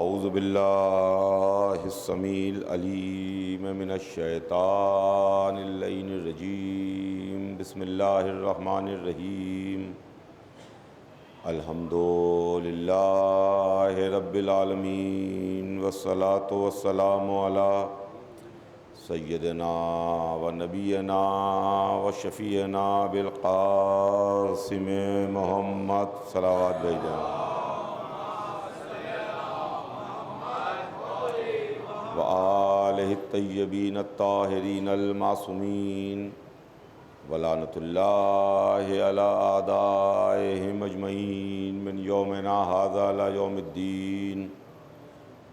اعوذ باللہ السمیع العلیم من الشیطان اللعین الرجیم بسم اللہ الرحمن الرحیم الحمد للہ رب العالمین والصلاة والسلام علی سیدنا و نبینا و شفیعنا بالقاسم محمد صلوات بھیجا وآلہ الطیبین الطاہرین المعصومین ولعنۃ اللہ علی اعدائہم اجمعین من یومنا ھذا الی یوم الدین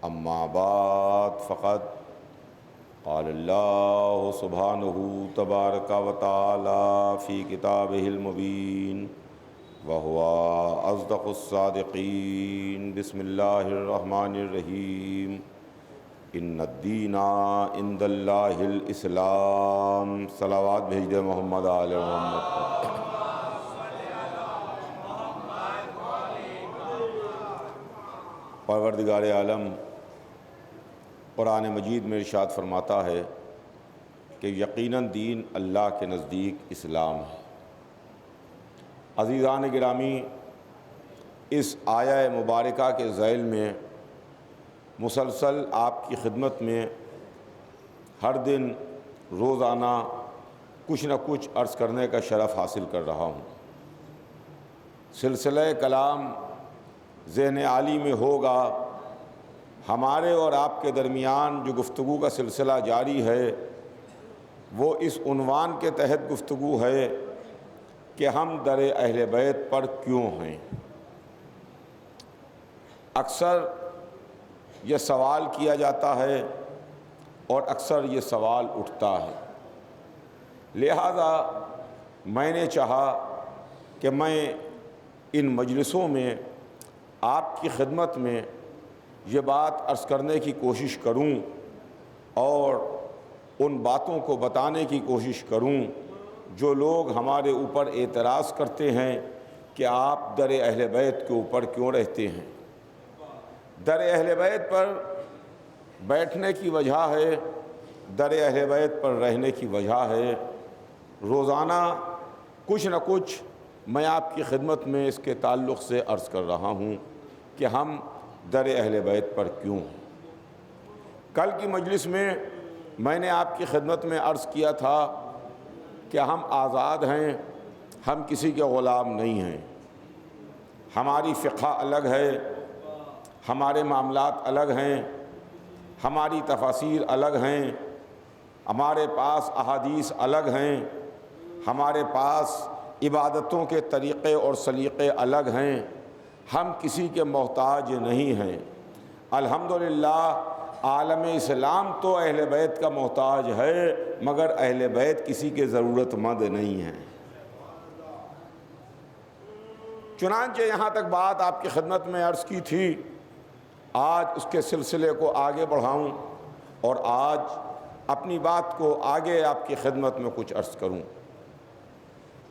اما بعد فقد قال اللہ سبحانہ تبارک و تعالی فی کتابہ المبین وہو اصدق الصادقین بسم اللہ الرحمن الرحیم ان الدین عند اللہ الاسلام صلوات بھیج دے محمد آل محمد پروردگار عالم قرآن مجید میں ارشاد فرماتا ہے کہ یقیناً دین اللہ کے نزدیک اسلام ہے۔ عزیزان گرامی، اس آیہ مبارکہ کے ذیل میں مسلسل آپ کی خدمت میں ہر دن روزانہ کچھ نہ کچھ عرض کرنے کا شرف حاصل کر رہا ہوں۔ سلسلہ کلام ذہن عالی میں ہوگا۔ ہمارے اور آپ کے درمیان جو گفتگو کا سلسلہ جاری ہے وہ اس عنوان کے تحت گفتگو ہے کہ ہم در اہل بیت پر کیوں ہیں۔ اکثر یہ سوال کیا جاتا ہے اور اکثر یہ سوال اٹھتا ہے، لہذا میں نے چاہا کہ میں ان مجلسوں میں آپ کی خدمت میں یہ بات عرض کرنے کی کوشش کروں اور ان باتوں کو بتانے کی کوشش کروں جو لوگ ہمارے اوپر اعتراض کرتے ہیں کہ آپ در اہل بیت کے اوپر کیوں رہتے ہیں۔ در اہل بیت پر بیٹھنے کی وجہ ہے، در اہل بیت پر رہنے کی وجہ ہے۔ روزانہ کچھ نہ کچھ میں آپ کی خدمت میں اس کے تعلق سے عرض کر رہا ہوں کہ ہم در اہل بیت پر کیوں ہیں۔ کل کی مجلس میں نے آپ کی خدمت میں عرض کیا تھا کہ ہم آزاد ہیں، ہم کسی کے غلام نہیں ہیں۔ ہماری فقہ الگ ہے، ہمارے معاملات الگ ہیں، ہماری تفاسیر الگ ہیں، ہمارے پاس احادیث الگ ہیں، ہمارے پاس عبادتوں کے طریقے اور سلیقے الگ ہیں۔ ہم کسی کے محتاج نہیں ہیں۔ الحمدللہ عالم اسلام تو اہل بیت کا محتاج ہے، مگر اہل بیت کسی کے ضرورت مند نہیں ہیں۔ چنانچہ یہاں تک بات آپ کی خدمت میں عرض کی تھی، آج اس کے سلسلے کو آگے بڑھاؤں اور آج اپنی بات کو آگے آپ کی خدمت میں کچھ عرض کروں۔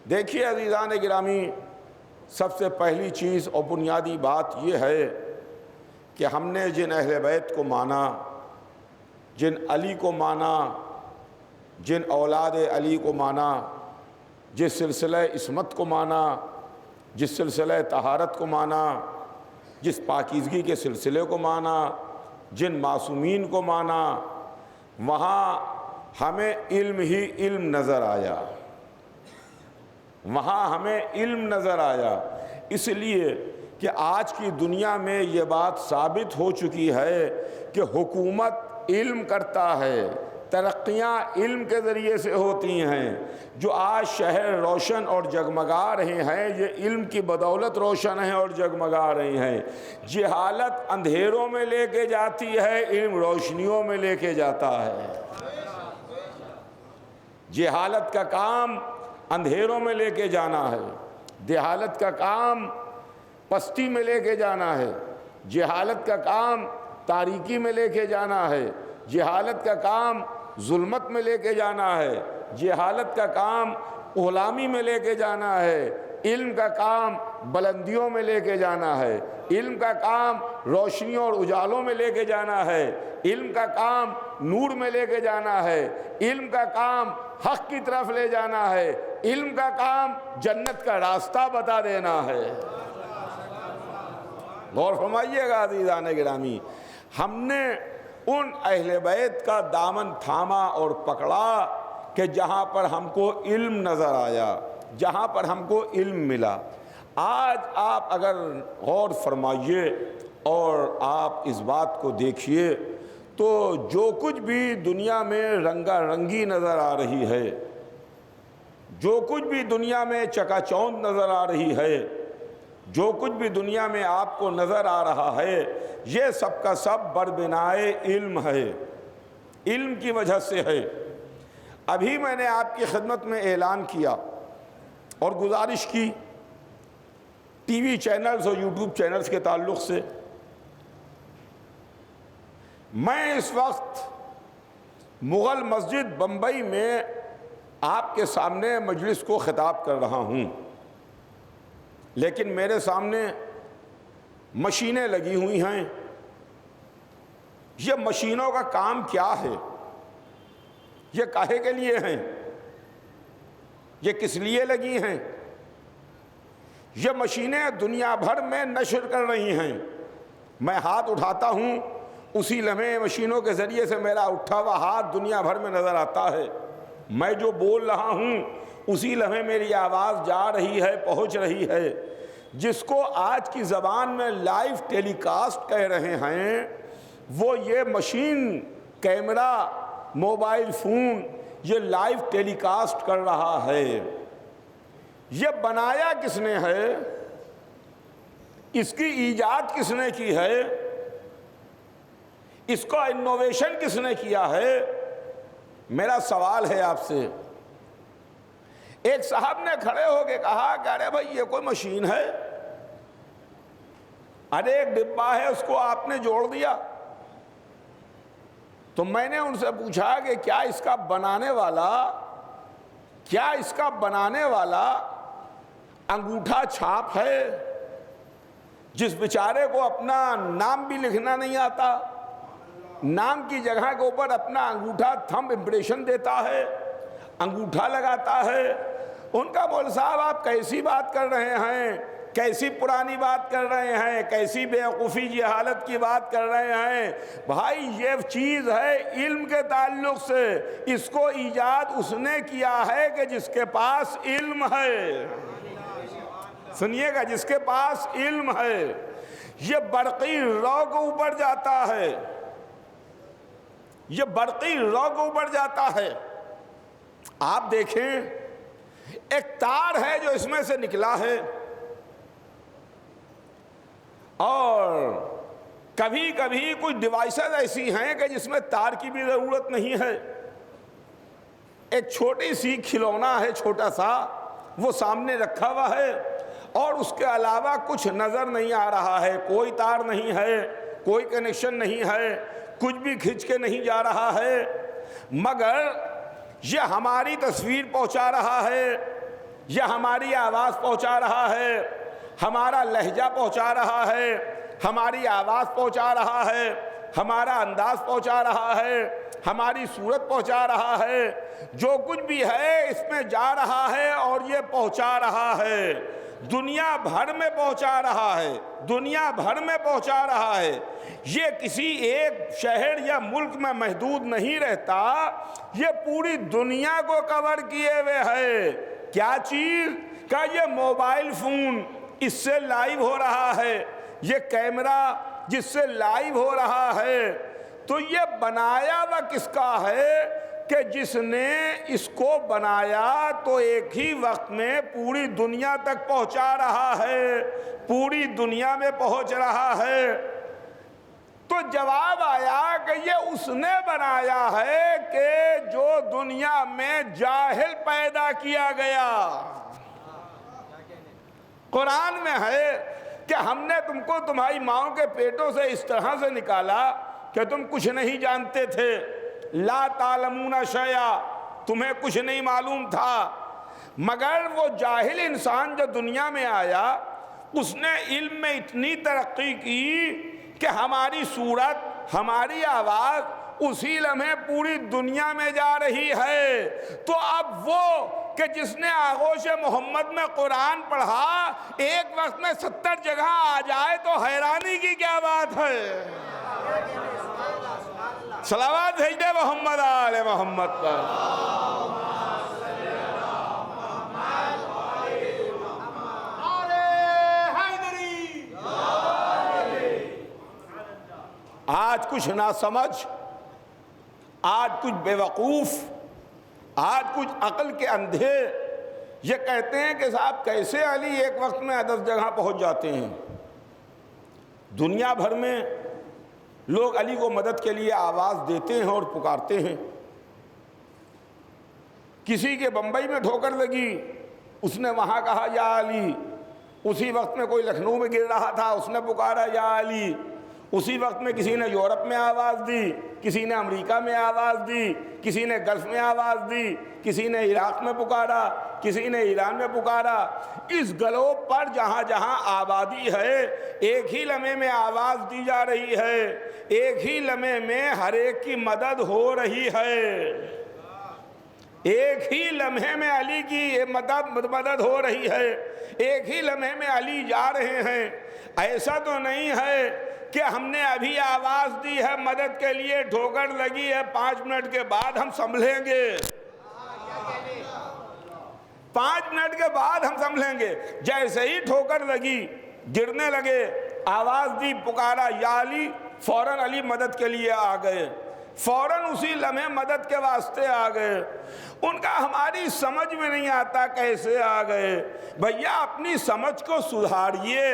دیکھیے عزیزان گرامی، سب سے پہلی چیز اور بنیادی بات یہ ہے کہ ہم نے جن اہل بیت کو مانا، جن علی کو مانا، جن اولاد علی کو مانا، جس سلسلہ عصمت کو مانا، جس سلسلہ طہارت کو مانا، جس پاکیزگی کے سلسلے کو مانا، جن معصومین کو مانا، وہاں ہمیں علم ہی علم نظر آیا، وہاں ہمیں علم نظر آیا۔ اس لیے کہ آج کی دنیا میں یہ بات ثابت ہو چکی ہے کہ حکومت علم کرتا ہے، ترقیاں علم کے ذریعے سے ہوتی ہیں۔ جو آج شہر روشن اور جگمگا رہے ہیں یہ علم کی بدولت روشن ہیں اور جگمگا رہی ہیں۔ جہالت اندھیروں میں لے کے جاتی ہے، علم روشنیوں میں لے کے جاتا ہے۔ جہالت کا کام اندھیروں میں لے کے جانا ہے، جہالت کا کام پستی میں لے کے جانا ہے، جہالت کا کام تاریکی میں لے کے جانا ہے، جہالت کا کام ظلمت میں لے کے جانا ہے، جہالت کا کام غلامی میں لے کے جانا ہے۔ علم کا کام بلندیوں میں لے کے جانا ہے، علم کا کام روشنیوں اور اجالوں میں لے کے جانا ہے، علم کا کام نور میں لے کے جانا ہے، علم کا کام حق کی طرف لے جانا ہے، علم کا کام جنت کا راستہ بتا دینا ہے۔ غور فرمائیے گا عزیزان گرامی، ہم نے ان اہل بیت کا دامن تھاما اور پکڑا کہ جہاں پر ہم کو علم نظر آیا، جہاں پر ہم کو علم ملا۔ آج آپ اگر غور فرمائیے اور آپ اس بات کو دیکھیے تو جو کچھ بھی دنیا میں رنگا رنگی نظر آ رہی ہے، جو کچھ بھی دنیا میں چکا چوند نظر آ رہی ہے، جو کچھ بھی دنیا میں آپ کو نظر آ رہا ہے، یہ سب کا سب بربنائے علم ہے، علم کی وجہ سے ہے۔ ابھی میں نے آپ کی خدمت میں اعلان کیا اور گزارش کی ٹی وی چینلز اور یوٹیوب چینلز کے تعلق سے، میں اس وقت مغل مسجد بمبئی میں آپ کے سامنے مجلس کو خطاب کر رہا ہوں، لیکن میرے سامنے مشینیں لگی ہوئی ہیں۔ یہ مشینوں کا کام کیا ہے؟ یہ کاہے کے لیے ہیں؟ یہ کس لیے لگی ہیں؟ یہ مشینیں دنیا بھر میں نشر کر رہی ہیں۔ میں ہاتھ اٹھاتا ہوں، اسی لمحے مشینوں کے ذریعے سے میرا اٹھا ہوا ہاتھ دنیا بھر میں نظر آتا ہے۔ میں جو بول رہا ہوں اسی لمحے میری آواز جا رہی ہے، پہنچ رہی ہے۔ جس کو آج کی زبان میں لائیو ٹیلی کاسٹ کہہ رہے ہیں، وہ یہ مشین، کیمرہ، موبائل فون یہ لائیو ٹیلی کاسٹ کر رہا ہے۔ یہ بنایا کس نے ہے؟ اس کی ایجاد کس نے کی ہے؟ اس کو انوویشن کس نے کیا ہے؟ میرا سوال ہے آپ سے۔ ایک صاحب نے کھڑے ہو کے کہا کہ ارے بھائی یہ کوئی مشین ہے، ارے ایک ڈبہ ہے اس کو آپ نے جوڑ دیا۔ تو میں نے ان سے پوچھا کہ کیا اس کا بنانے والا انگوٹھا چھاپ ہے، جس بیچارے کو اپنا نام بھی لکھنا نہیں آتا، نام کی جگہ کے اوپر اپنا انگوٹھا تھمب امپریشن دیتا ہے، انگوٹھا لگاتا ہے؟ ان کا مول صاحب آپ کیسی بات کر رہے ہیں، کیسی پرانی بات کر رہے ہیں، کیسی بیوقوفی جہالت کی بات کر رہے ہیں؟ بھائی یہ چیز ہے علم کے تعلق سے، اس کو ایجاد اس نے کیا ہے کہ جس کے پاس علم ہے۔ سنیے گا، جس کے پاس علم ہے۔ یہ برقی رو کے اوپر جاتا ہے، یہ برقی رو کے اوپر جاتا ہے۔ آپ دیکھیں ایک تار ہے جو اس میں سے نکلا ہے، اور کبھی کبھی کچھ ڈیوائسز ایسی ہیں کہ جس میں تار کی بھی ضرورت نہیں ہے۔ ایک چھوٹی سی کھلونا ہے، چھوٹا سا، وہ سامنے رکھا ہوا ہے اور اس کے علاوہ کچھ نظر نہیں آ رہا ہے، کوئی تار نہیں ہے، کوئی کنیکشن نہیں ہے، کچھ بھی کھنچ کے نہیں جا رہا ہے، مگر یہ ہماری تصویر پہنچا رہا ہے، یہ ہماری آواز پہنچا رہا ہے، ہمارا لہجہ پہنچا رہا ہے، ہماری آواز پہنچا رہا ہے، ہمارا انداز پہنچا رہا ہے، ہماری صورت پہنچا رہا ہے۔ جو کچھ بھی ہے اس میں جا رہا ہے اور یہ پہنچا رہا ہے، دنیا بھر میں پہنچا رہا ہے، دنیا بھر میں پہنچا رہا ہے۔ یہ کسی ایک شہر یا ملک میں محدود نہیں رہتا، یہ پوری دنیا کو کور کیے ہوئے ہے۔ کیا چیز؟ کہ یہ موبائل فون اس سے لائیو ہو رہا ہے، یہ کیمرہ جس سے لائیو ہو رہا ہے۔ تو یہ بنایا ہوا کس کا ہے؟ کہ جس نے اس کو بنایا تو ایک ہی وقت میں پوری دنیا تک پہنچا رہا ہے، پوری دنیا میں پہنچ رہا ہے۔ تو جواب آیا کہ یہ اس نے بنایا ہے کہ جو دنیا میں جاہل پیدا کیا گیا۔ قرآن میں ہے کہ ہم نے تم کو تمہاری ماؤں کے پیٹوں سے اس طرح سے نکالا کہ تم کچھ نہیں جانتے تھے، لا تعلمون شیئا، تمہیں کچھ نہیں معلوم تھا۔ مگر وہ جاہل انسان جو دنیا میں آیا اس نے علم میں اتنی ترقی کی کہ ہماری صورت، ہماری آواز اسی لمحے پوری دنیا میں جا رہی ہے۔ تو اب وہ کہ جس نے آغوش محمد میں قرآن پڑھا ایک وقت میں 70 جگہ آ جائے تو حیرانی کی کیا بات ہے؟ صلوات بھیج دے محمد آل محمد پر۔ آج کچھ ناسمجھ، آج کچھ بے وقوف، آج کچھ عقل کے اندھے یہ کہتے ہیں کہ صاحب کیسے علی ایک وقت میں 10 جگہ پہنچ جاتے ہیں۔ دنیا بھر میں لوگ علی کو مدد کے لیے آواز دیتے ہیں اور پکارتے ہیں۔ کسی کے بمبئی میں ٹھوکر لگی، اس نے وہاں کہا یا علی۔ اسی وقت میں کوئی لکھنؤ میں گر رہا تھا، اس نے پکارا یا علی۔ اسی وقت میں کسی نے یورپ میں آواز دی، کسی نے امریکہ میں آواز دی، کسی نے گلف میں آواز دی، کسی نے عراق میں پکارا، کسی نے ایران میں پکارا۔ اس گلوب پر جہاں جہاں آبادی ہے ایک ہی لمحے میں آواز دی جا رہی ہے، ایک ہی لمحے میں ہر ایک کی مدد ہو رہی ہے، ایک ہی لمحے میں علی کی مدد ہو رہی ہے، ایک ہی لمحے میں علی جا رہے ہیں۔ ایسا تو نہیں ہے کہ ہم نے ابھی آواز دی ہے مدد کے لیے، ٹھوکر لگی ہے، 5 منٹ کے بعد ہم سنبھلیں گے، 5 منٹ کے بعد ہم سنبھلیں گے۔ جیسے ہی ٹھوکر لگی، گرنے لگے، آواز دی، پکارا یا علی، فوراً علی مدد کے لیے آ گئے، فوراً اسی لمحے مدد کے واسطے آ گئے۔ ان کا ہماری سمجھ میں نہیں آتا کیسے آ گئے۔ بھیا اپنی سمجھ کو سدھاریے،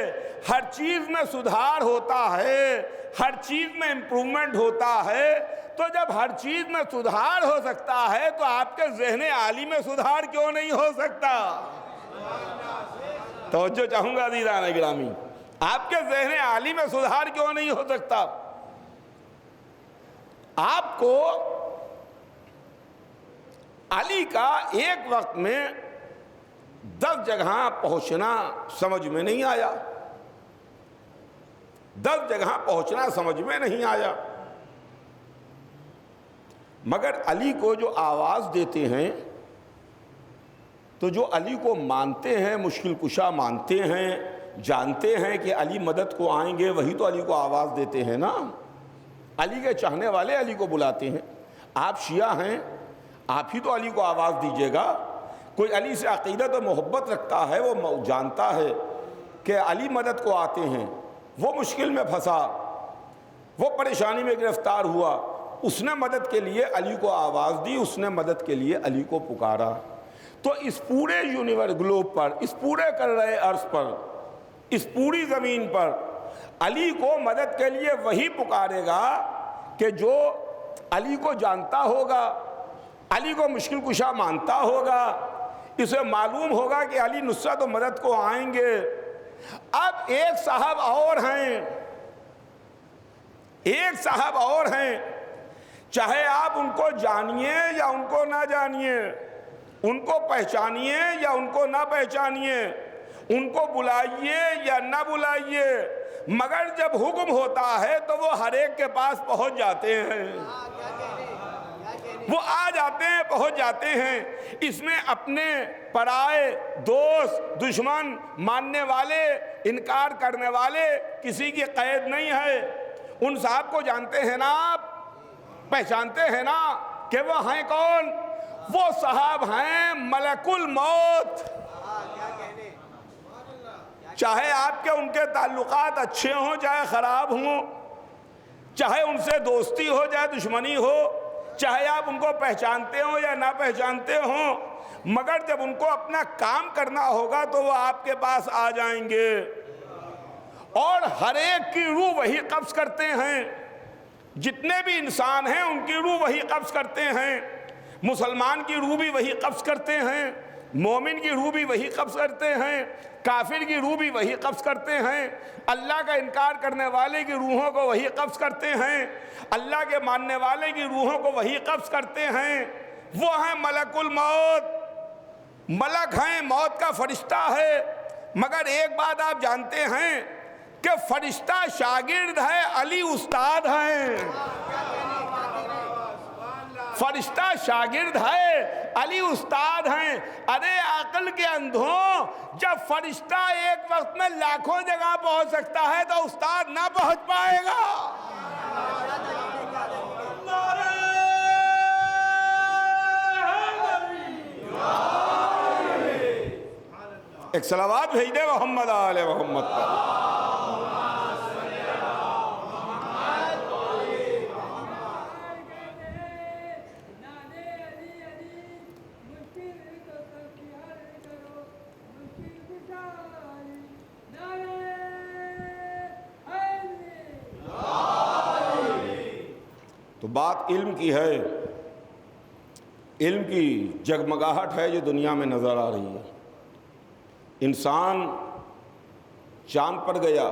ہر چیز میں سدھار ہوتا ہے، ہر چیز میں امپرومنٹ ہوتا ہے۔ تو جب ہر چیز میں سدھار ہو سکتا ہے تو آپ کے ذہن عالی میں سدھار کیوں نہیں ہو سکتا؟ توجہ چاہوں گا عزیزان گرامی، آپ کے ذہن عالی میں سدھار کیوں نہیں ہو سکتا؟ آپ کو علی کا ایک وقت میں 10 جگہ پہنچنا سمجھ میں نہیں آیا، 10 جگہ پہنچنا سمجھ میں نہیں آیا، مگر علی کو جو آواز دیتے ہیں تو جو علی کو مانتے ہیں، مشکل کشا مانتے ہیں، جانتے ہیں کہ علی مدد کو آئیں گے، وہی تو علی کو آواز دیتے ہیں نا۔ علی کے چاہنے والے علی کو بلاتے ہیں۔ آپ شیعہ ہیں، آپ ہی تو علی کو آواز دیجیے گا۔ کوئی علی سے عقیدت و محبت رکھتا ہے، وہ جانتا ہے کہ علی مدد کو آتے ہیں، وہ مشکل میں پھنسا، وہ پریشانی میں گرفتار ہوا، اس نے مدد کے لیے علی کو آواز دی، اس نے مدد کے لیے علی کو پکارا۔ تو اس پورے یونیورس گلوب پر، اس پورے کرۂ ارض پر، اس پوری زمین پر علی کو مدد کے لیے وہی پکارے گا کہ جو علی کو جانتا ہوگا، علی کو مشکل کشا مانتا ہوگا، اسے معلوم ہوگا کہ علی نصرت و مدد کو آئیں گے۔ اب ایک صاحب اور ہیں، ایک صاحب اور ہیں، چاہے آپ ان کو جانیے یا ان کو نہ جانیے، ان کو پہچانیے یا ان کو نہ پہچانیے، ان کو بلائیے یا نہ بلائیے، مگر جب حکم ہوتا ہے تو وہ ہر ایک کے پاس پہنچ جاتے ہیں، وہ آ جاتے ہیں، پہنچ جاتے ہیں۔ اس میں اپنے، پرائے، دوست، دشمن، ماننے والے، انکار کرنے والے کسی کی قید نہیں ہے۔ ان صاحب کو جانتے ہیں نا آپ، پہچانتے ہیں نا کہ وہ ہیں کون؟ وہ صاحب ہیں ملک الموت۔ چاہے آپ کے ان کے تعلقات اچھے ہوں چاہے خراب ہوں، چاہے ان سے دوستی ہو چاہے دشمنی ہو، چاہے آپ ان کو پہچانتے ہوں یا نہ پہچانتے ہوں، مگر جب ان کو اپنا کام کرنا ہوگا تو وہ آپ کے پاس آ جائیں گے، اور ہر ایک کی روح وہی قبض کرتے ہیں۔ جتنے بھی انسان ہیں ان کی روح وہی قبض کرتے ہیں، مسلمان کی روح بھی وہی قبض کرتے ہیں، مومن کی روح بھی وہی قبض کرتے ہیں، کافر کی روح بھی وہی قبض کرتے ہیں، اللہ کا انکار کرنے والے کی روحوں کو وہی قبض کرتے ہیں، اللہ کے ماننے والے کی روحوں کو وہی قبض کرتے ہیں۔ وہ ہیں ملک الموت، ملک ہیں، موت کا فرشتہ ہے، مگر ایک بات آپ جانتے ہیں کہ فرشتہ شاگرد ہے، علی استاد ہیں۔ فرشتہ شاگرد ہے، علی استاد ہیں۔ ارے عقل کے اندھوں، جب فرشتہ ایک وقت میں لاکھوں جگہ پہنچ سکتا ہے تو استاد نہ پہنچ پائے گا؟ ایک صلوات بھیج دے محمد آل محمد پر۔ تو بات علم کی ہے، علم کی جگمگاہٹ ہے جو دنیا میں نظر آ رہی ہے۔ انسان چاند پر گیا،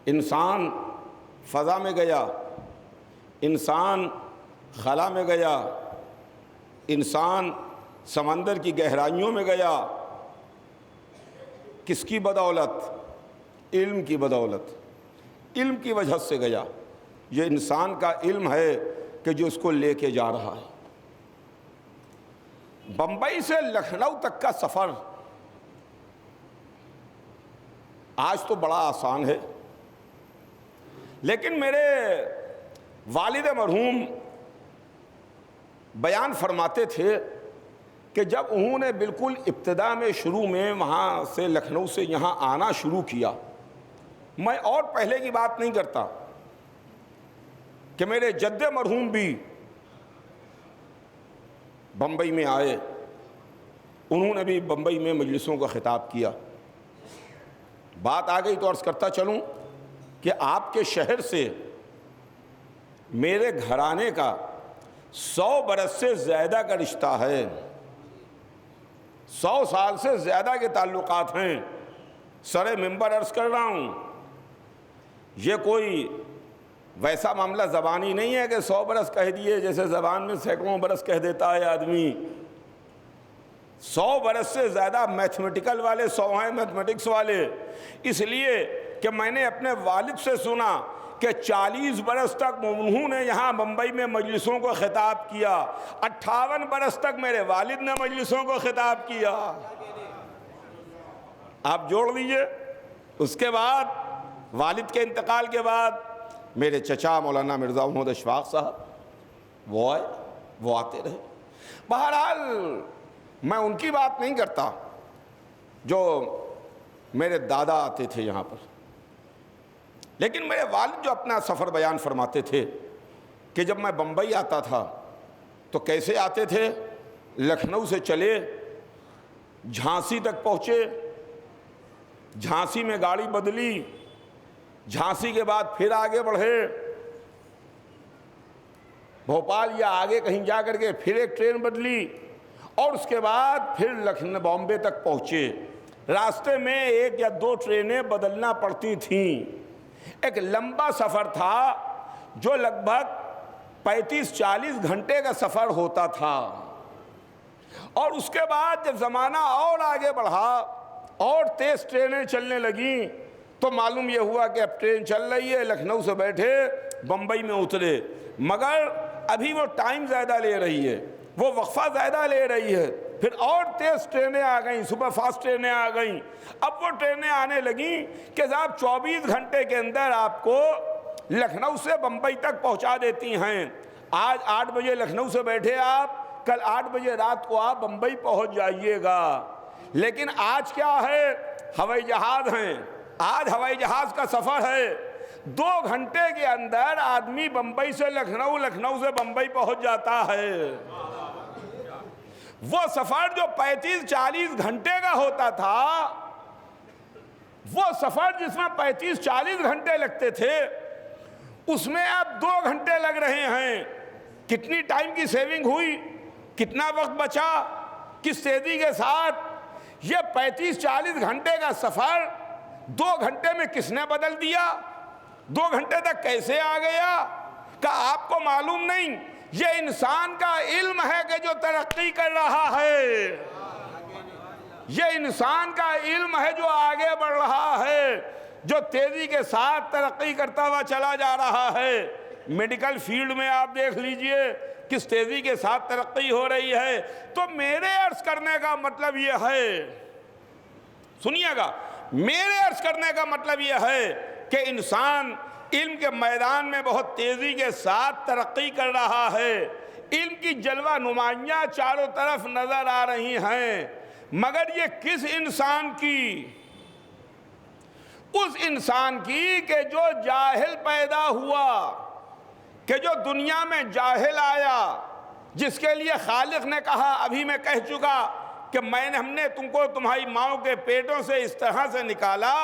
انسان فضا میں گیا، انسان خلا میں گیا، انسان سمندر کی گہرائیوں میں گیا۔ کس کی بدولت؟ علم کی بدولت، علم کی وجہ سے گیا۔ یہ انسان کا علم ہے کہ جو اس کو لے کے جا رہا ہے۔ بمبئی سے لکھنؤ تک کا سفر آج تو بڑا آسان ہے، لیکن میرے والد مرحوم بیان فرماتے تھے کہ جب انہوں نے بالکل ابتدا میں شروع میں وہاں سے لکھنؤ سے یہاں آنا شروع کیا، میں اور پہلے کی بات نہیں کرتا کہ میرے جد مرحوم بھی بمبئی میں آئے، انہوں نے بھی بمبئی میں مجلسوں کا خطاب کیا۔ بات آ گئی تو عرض کرتا چلوں کہ آپ کے شہر سے میرے گھرانے کا 100 برس سے زیادہ کا رشتہ ہے، 100 سال سے زیادہ کے تعلقات ہیں۔ سر منبر عرض کر رہا ہوں، یہ کوئی ویسا معاملہ زبانی نہیں ہے کہ 100 برس کہہ دیے جیسے زبان میں سینکڑوں برس کہہ دیتا ہے آدمی۔ 100 برس سے زیادہ میتھمیٹیکل والے 100 ہیں، میتھمیٹکس والے، اس لیے کہ میں نے اپنے والد سے سنا کہ 40 برس تک انہوں نے یہاں ممبئی میں مجلسوں کو خطاب کیا، 58 برس تک میرے والد نے مجلسوں کو خطاب کیا۔ آپ جوڑ لیجئے۔ اس کے بعد والد کے انتقال کے بعد میرے چچا مولانا مرزا محمد اشفاق صاحب وہ آئے، وہ آتے رہے۔ بہرحال میں ان کی بات نہیں کرتا جو میرے دادا آتے تھے یہاں پر، لیکن میرے والد جو اپنا سفر بیان فرماتے تھے کہ جب میں بمبئی آتا تھا تو کیسے آتے تھے؟ لکھنؤ سے چلے، جھانسی تک پہنچے، جھانسی میں گاڑی بدلی، جھانسی کے بعد پھر آگے بڑھے بھوپال یا آگے کہیں جا کر کے پھر ایک ٹرین بدلی، اور اس کے بعد پھر لکھنؤ بامبے تک پہنچے۔ راستے میں 1 یا 2 ٹرینیں بدلنا پڑتی تھیں۔ ایک لمبا سفر تھا جو لگ بھگ 35-40 گھنٹے کا سفر ہوتا تھا۔ اور اس کے بعد جب زمانہ اور آگے بڑھا اور تیز ٹرینیں چلنے لگیں تو معلوم یہ ہوا کہ اب ٹرین چل رہی ہے، لکھنؤ سے بیٹھے بمبئی میں اترے، مگر ابھی وہ ٹائم زیادہ لے رہی ہے، وہ وقفہ زیادہ لے رہی ہے۔ پھر اور تیز ٹرینیں آ گئیں، سپر فاسٹ ٹرینیں آ گئیں۔ اب وہ ٹرینیں آنے لگیں کہ صاحب 24 گھنٹے کے اندر آپ کو لکھنؤ سے بمبئی تک پہنچا دیتی ہیں۔ آج 8 بجے لکھنؤ سے بیٹھے آپ، کل 8 بجے رات کو آپ بمبئی پہنچ جائیے گا۔ لیکن آج کیا ہے؟ ہوائی جہاز ہیں۔ آج ہوائی جہاز کا سفر ہے، 2 گھنٹے کے اندر آدمی بمبئی سے لکھنؤ، لکھنؤ سے بمبئی پہنچ جاتا ہے۔ وہ سفر جو 35-40 گھنٹے کا ہوتا تھا، وہ سفر جس میں 35-40 گھنٹے لگتے تھے، اس میں اب 2 گھنٹے لگ رہے ہیں۔ کتنی ٹائم کی سیونگ ہوئی، کتنا وقت بچا، کس تیزی کے ساتھ یہ 35-40 گھنٹے کا سفر 2 گھنٹے میں کس نے بدل دیا؟ 2 گھنٹے تک کیسے آ گیا؟ کہ آپ کو معلوم نہیں یہ انسان کا علم ہے کہ جو ترقی کر رہا ہے، یہ انسان کا علم ہے جو آگے بڑھ رہا ہے، جو تیزی کے ساتھ ترقی کرتا ہوا چلا جا رہا ہے۔ میڈیکل فیلڈ میں آپ دیکھ لیجئے کس تیزی کے ساتھ ترقی ہو رہی ہے۔ تو میرے عرض کرنے کا مطلب یہ ہے، سنیے گا، میرے عرض کرنے کا مطلب یہ ہے کہ انسان علم کے میدان میں بہت تیزی کے ساتھ ترقی کر رہا ہے، علم کی جلوہ نمائیاں چاروں طرف نظر آ رہی ہیں، مگر یہ کس انسان کی؟ اس انسان کی کہ جو جاہل پیدا ہوا، کہ جو دنیا میں جاہل آیا، جس کے لیے خالق نے کہا، ابھی میں کہہ چکا کہ ہم نے تم کو تمہاری ماؤں کے پیٹوں سے اس طرح سے نکالا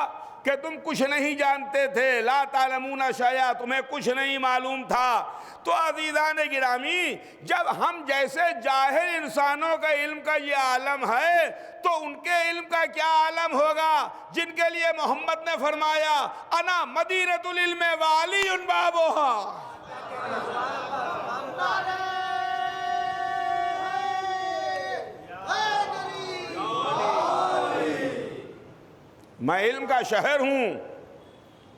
کہ تم کچھ نہیں جانتے تھے، لا تعلمون شیئا، تمہیں کچھ نہیں معلوم تھا۔ تو عزیزان گرامی، جب ہم جیسے جاہل انسانوں کا علم کا یہ عالم ہے تو ان کے علم کا کیا عالم ہوگا، جن کے لیے محمد نے فرمایا انا مدینۃ العلم وعلی بابها۔ میں علم کا شہر ہوں،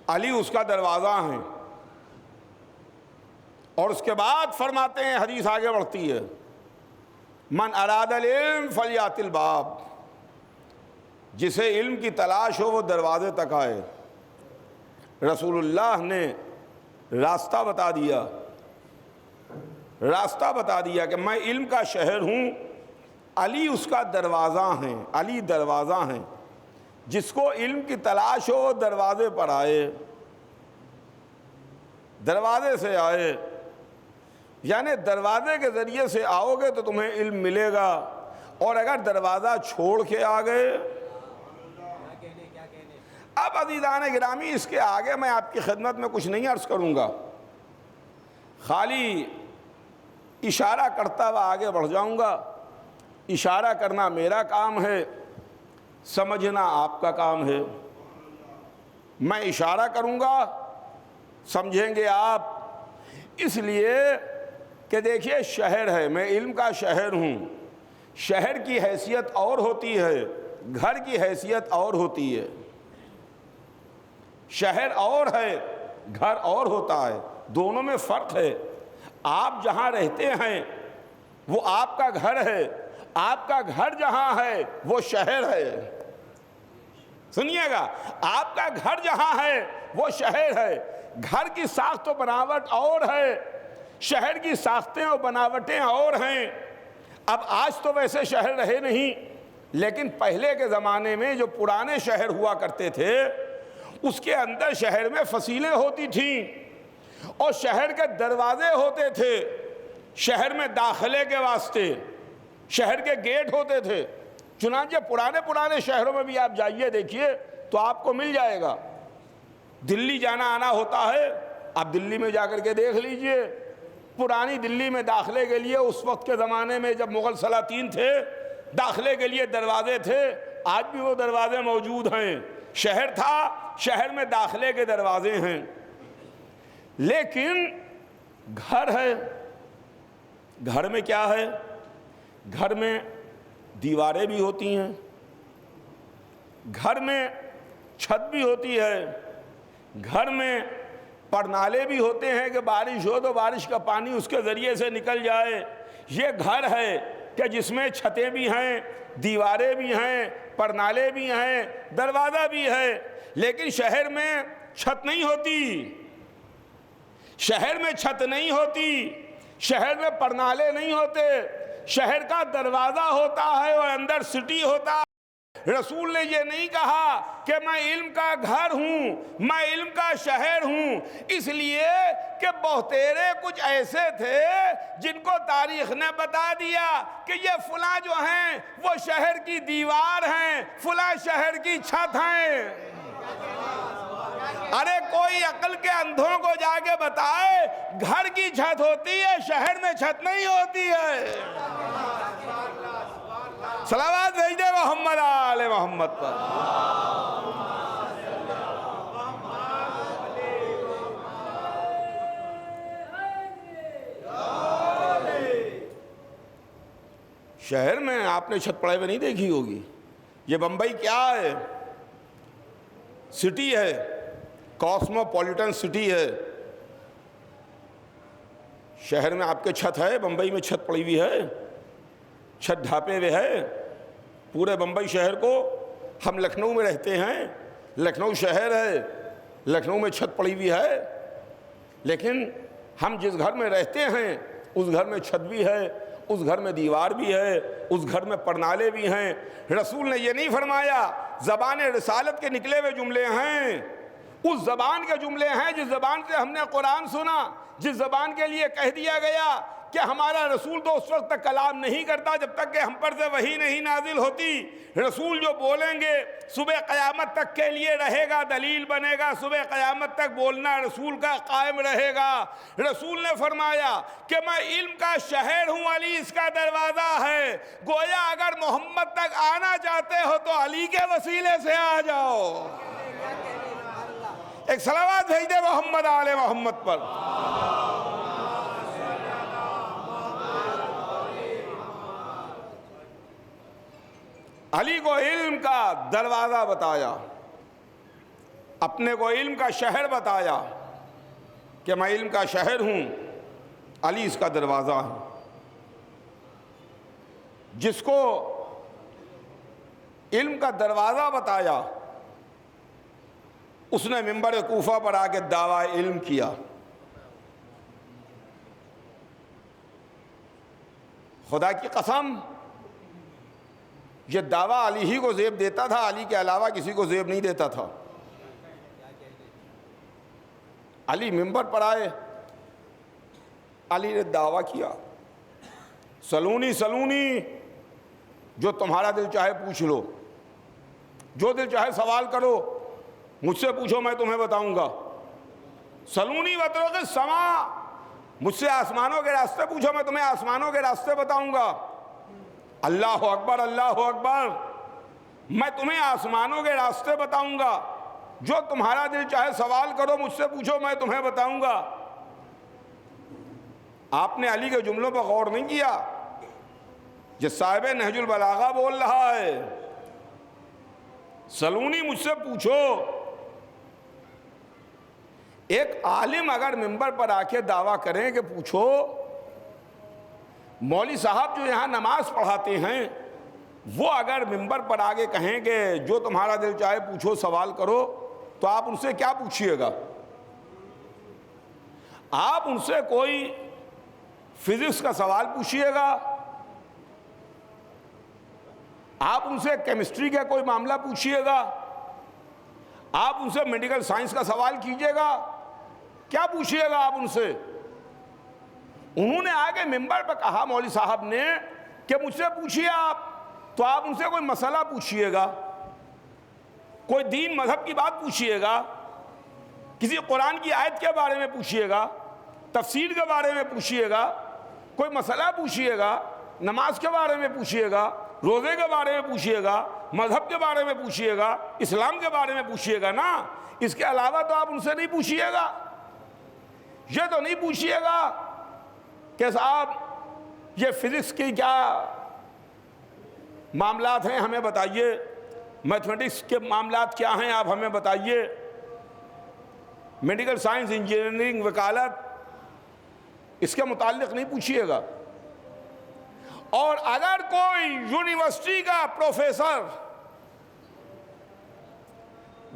علی اس کا دروازہ ہیں۔ اور اس کے بعد فرماتے ہیں، حدیث آگے بڑھتی ہے، من اراد العلم فلیات الباب، جسے علم کی تلاش ہو وہ دروازے تک آئے۔ رسول اللہ نے راستہ بتا دیا، راستہ بتا دیا کہ میں علم کا شہر ہوں، علی اس کا دروازہ ہیں، علی دروازہ ہیں۔ جس کو علم کی تلاش ہو وہ دروازے پر آئے، دروازے سے آئے، یعنی دروازے کے ذریعے سے آؤ گے تو تمہیں علم ملے گا، اور اگر دروازہ چھوڑ کے آ گئے۔ اب عزیزان گرامی، اس کے آگے میں آپ کی خدمت میں کچھ نہیں عرض کروں گا، خالی اشارہ کرتا ہوا آگے بڑھ جاؤں گا۔ اشارہ کرنا میرا کام ہے، سمجھنا آپ کا کام ہے۔ میں اشارہ کروں گا، سمجھیں گے آپ، اس لیے کہ دیکھیے شہر ہے، میں علم کا شہر ہوں۔ شہر کی حیثیت اور ہوتی ہے، گھر کی حیثیت اور ہوتی ہے۔ شہر اور ہے، گھر اور ہوتا ہے، دونوں میں فرق ہے۔ آپ جہاں رہتے ہیں وہ آپ کا گھر ہے، آپ کا گھر جہاں ہے وہ شہر ہے۔ سنیے گا، آپ کا گھر جہاں ہے وہ شہر ہے۔ گھر کی ساخت و بناوٹ اور ہے، شہر کی ساختیں و بناوٹیں اور ہیں۔ اب آج تو ویسے شہر رہے نہیں، لیکن پہلے کے زمانے میں جو پرانے شہر ہوا کرتے تھے اس کے اندر شہر میں فصیلیں ہوتی تھیں اور شہر کے دروازے ہوتے تھے، شہر میں داخلے کے واسطے شہر کے گیٹ ہوتے تھے۔ چنانچہ پرانے شہروں میں بھی آپ جائیے دیکھیے تو آپ کو مل جائے گا۔ دلی جانا آنا ہوتا ہے، آپ دلی میں جا کر کے دیکھ لیجئے، پرانی دلی میں داخلے کے لیے اس وقت کے زمانے میں جب مغل سلاطین تھے، داخلے کے لیے دروازے تھے، آج بھی وہ دروازے موجود ہیں۔ شہر تھا، شہر میں داخلے کے دروازے ہیں، لیکن گھر ہے۔ گھر میں کیا ہے؟ گھر میں دیواریں بھی ہوتی ہیں، گھر میں چھت بھی ہوتی ہے، گھر میں پرنالے بھی ہوتے ہیں کہ بارش ہو تو بارش کا پانی اس کے ذریعے سے نکل جائے۔ یہ گھر ہے کہ جس میں چھتیں بھی ہیں، دیواریں بھی ہیں، پرنالے بھی ہیں، دروازہ بھی ہے۔ لیکن شہر میں چھت نہیں ہوتی، شہر میں چھت نہیں ہوتی، شہر میں پرنالے نہیں ہوتے، شہر کا دروازہ ہوتا ہے اور اندر سٹی ہوتا ہے۔ رسول نے یہ نہیں کہا کہ میں علم کا گھر ہوں، میں علم کا شہر ہوں، اس لیے کہ بہتیرے کچھ ایسے تھے جن کو تاریخ نے بتا دیا کہ یہ فلاں جو ہیں وہ شہر کی دیوار ہیں، فلاں شہر کی چھت ہیں۔ ارے کوئی عقل کے اندھوں کو جا کے بتائے گھر کی چھت ہوتی ہے، شہر میں چھت نہیں ہوتی ہے۔ صلوات بھیج دے محمد آل محمد پر۔ شہر میں آپ نے چھت پڑے ہوئے نہیں دیکھی ہوگی، یہ بمبئی کیا ہے؟ سٹی ہے، کاسموپولیٹن سٹی ہے۔ شہر میں آپ کے چھت ہے، بمبئی میں چھت پڑی ہوئی ہے، چھت ڈھانپے ہوئے ہے پورے بمبئی شہر کو۔ ہم لکھنؤ میں رہتے ہیں، لکھنؤ شہر ہے، لکھنؤ میں چھت پڑی ہوئی ہے، لیکن ہم جس گھر میں رہتے ہیں اس گھر میں چھت بھی ہے، اس گھر میں دیوار بھی ہے، اس گھر میں پرنالے بھی ہیں۔ رسول نے یہ نہیں فرمایا زبان رسالت کے نکلے ہوئے جملے ہیں، اس زبان کے جملے ہیں جس زبان سے ہم نے قرآن سنا، جس زبان کے لیے کہہ دیا گیا کہ ہمارا رسول تو اس وقت تک کلام نہیں کرتا جب تک کہ ہم پر سے وحی نہیں نازل ہوتی۔ رسول جو بولیں گے صبح قیامت تک کے لیے رہے گا، دلیل بنے گا، صبح قیامت تک بولنا رسول کا قائم رہے گا۔ رسول نے فرمایا کہ میں علم کا شہر ہوں، علی اس کا دروازہ ہے۔ گویا اگر محمد تک آنا چاہتے ہو تو علی کے وسیلے سے آ جاؤ۔ ایک صلوات بھیج دے محمد آل محمد پر۔ علی کو علم کا دروازہ بتایا، اپنے کو علم کا شہر بتایا کہ میں علم کا شہر ہوں، علی اس کا دروازہ ہے۔ جس کو علم کا دروازہ بتایا اس نے منبر کوفہ پر آ کے دعویٰ علم کیا۔ خدا کی قسم یہ دعویٰ علی ہی کو زیب دیتا تھا، علی کے علاوہ کسی کو زیب نہیں دیتا تھا۔ علی منبر پر آئے، علی نے دعویٰ کیا، سلونی سلونی، جو تمہارا دل چاہے پوچھ لو، جو دل چاہے سوال کرو، مجھ سے پوچھو میں تمہیں بتاؤں گا۔ سلونی وطرق السما، مجھ سے آسمانوں کے راستے پوچھو میں تمہیں آسمانوں کے راستے بتاؤں گا۔ اللہ اکبر، اللہ اکبر، میں تمہیں آسمانوں کے راستے بتاؤں گا، جو تمہارا دل چاہے سوال کرو، مجھ سے پوچھو میں تمہیں بتاؤں گا۔ آپ نے علی کے جملوں پر غور نہیں کیا، یہ صاحب نہج البلاغہ بول رہا ہے، سلونی مجھ سے پوچھو۔ ایک عالم اگر منبر پر آ کے دعویٰ کریں کہ پوچھو، مولوی صاحب جو یہاں نماز پڑھاتے ہیں وہ اگر منبر پر آگے کہیں کہ جو تمہارا دل چاہے پوچھو، سوال کرو، تو آپ ان سے کیا پوچھئے گا؟ آپ ان سے کوئی فزکس کا سوال پوچھئے گا؟ آپ ان سے کیمسٹری کا کوئی معاملہ پوچھئے گا؟ آپ ان سے میڈیکل سائنس کا سوال کیجئے گا؟ کیا پوچھئے گا آپ ان سے؟ انہوں نے آگے منبر پر کہا مولوی صاحب نے کہ مجھ سے پوچھئے آپ، تو آپ ان سے کوئی مسئلہ پوچھئے گا، کوئی دین مذہب کی بات پوچھئے گا، کسی قرآن کی آیت کے بارے میں پوچھئے گا، تفسیر کے بارے میں پوچھئے گا، کوئی مسئلہ پوچھئے گا، نماز کے بارے میں پوچھئے گا، روزے کے بارے میں پوچھئے گا، مذہب کے بارے میں پوچھئے گا، اسلام کے بارے میں پوچھئے گا نا۔ اس کے علاوہ تو آپ ان سے نہیں پوچھئے گا۔ یہ تو نہیں پوچھئے گا کہ صاحب یہ فزکس کی کیا معاملات ہیں ہمیں بتائیے، میتھمیٹکس کے معاملات کیا ہیں آپ ہمیں بتائیے، میڈیکل سائنس، انجینئرنگ، وکالت، اس کے متعلق نہیں پوچھئے گا۔ اور اگر کوئی یونیورسٹی کا پروفیسر